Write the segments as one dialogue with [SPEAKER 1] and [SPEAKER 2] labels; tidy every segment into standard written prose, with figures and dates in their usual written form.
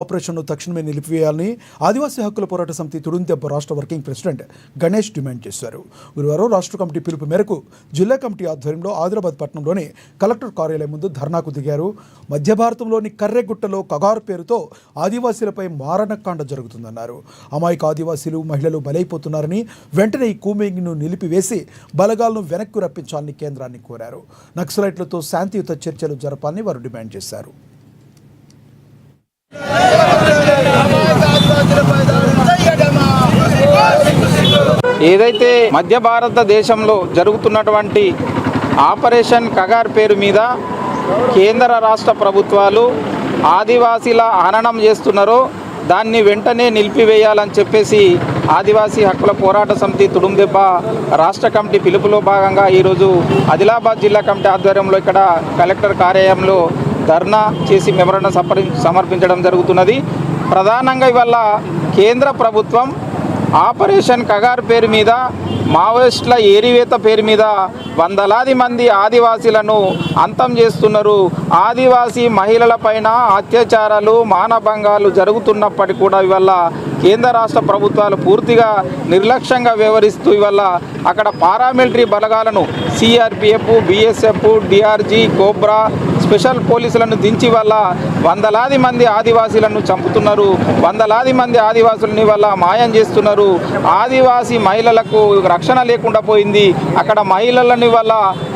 [SPEAKER 1] ఆపరేషన్ను తక్షణమే నిలిపివేయాలని ఆదివాసీ హక్కుల పోరాట సమితి తుడుందెబ్బ రాష్ట్ర వర్కింగ్ ప్రెసిడెంట్ గణేష్ డిమాండ్ చేశారు. గురువారం రాష్ట్ర కమిటీ పిలుపు మేరకు జిల్లా కమిటీ ఆధ్వర్యంలో ఆదిలాబాద్ పట్టణంలోని కలెక్టర్ కార్యాలయం ముందు ధర్నాకు దిగారు. మధ్య భారతంలోని కర్రెగుట్టలో కగారు పేరుతో ఆదివాసీలపై మారణకాండ జరుగుతుందన్నారు. అమాయక ఆదివాసీలు మహిళలు బలైపోతున్నారని వెంటనే ఈ కూంబింగ్ను నిలిపివేసి బలగాలను వెనక్కు రప్పించాలని కేంద్రాన్ని కోరారు. నక్సలైట్లతో శాంతియుత చర్చలు జరపాలని వారు డిమాండ్ చేశారు.
[SPEAKER 2] ఏదైతే మధ్య భారతదేశంలో జరుగుతున్నటువంటి ఆపరేషన్ కగార్ పేరు మీద కేంద్ర రాష్ట్ర ప్రభుత్వాలు ఆదివాసీల హననం చేస్తున్నారో దాన్ని వెంటనే నిలిపివేయాలని చెప్పేసి ఆదివాసీ హక్కుల పోరాట సమితి తుడుందెబ్బ రాష్ట్ర కమిటీ పిలుపులో భాగంగా ఈరోజు ఆదిలాబాద్ జిల్లా కమిటీ ఆధ్వర్యంలో ఇక్కడ కలెక్టర్ కార్యాలయంలో ధర్నా చేసి మెమోరాండం సమర్పించడం జరుగుతున్నది. ప్రధానంగా ఇవాళ కేంద్ర ప్రభుత్వం ఆపరేషన్ కగార్ పేరు మీద మావోయిస్టుల ఏరివేత పేరు మీద వందలాది మంది ఆదివాసీలను అంతం చేస్తున్నారు. ఆదివాసీ మహిళలపైన అత్యాచారాలు మానభంగాలు జరుగుతున్నప్పటికీ కూడా ఇవాళ కేంద్ర రాష్ట్ర ప్రభుత్వాలు పూర్తిగా నిర్లక్ష్యంగా వ్యవహరిస్తూ ఇవాళ అక్కడ పారామిలిటరీ బలగాలను CRPF, BSF, DRG, cobra, special పోలీసులను దించి వల్ల వందలాది మంది ఆదివాసీలను చంపుతున్నారు. వందలాది మంది ఆదివాసులని వల్ల మాయం చేస్తున్నారు. ఆదివాసీ మహిళలకు రక్షణ లేకుండా పోయింది. అక్కడ మహిళలని వల్ల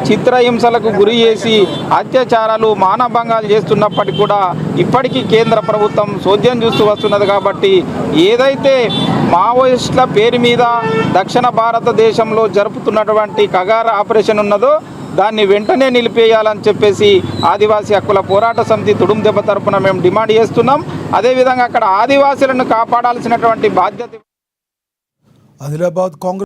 [SPEAKER 2] చిత్రహింసలకు గురి చేసి అత్యాచారాలు మానభంగాలు చేస్తున్నప్పటికీ కూడా ఇప్పటికీ కేంద్ర ప్రభుత్వం చోద్యం చూస్తూ వస్తున్నది. కాబట్టి ఏదైతే మావోయిస్టుల పేరు మీద దక్షిణ భారతదేశంలో జరుపుతున్నటువంటి కగార్ ఆపరేషన్ ఉన్నదో దాన్ని వెంటనే నిలిపేయాలని చెప్పేసి ఆదివాసీ హక్కుల పోరాట సమితి తుడుందెబ్బ తరపున మేము డిమాండ్ చేస్తున్నాం. అదేవిధంగా అక్కడ ఆదివాసీలను కాపాడాల్సినటువంటి బాధ్యత
[SPEAKER 1] ఆదిలాబాద్ కాంగ్రెస్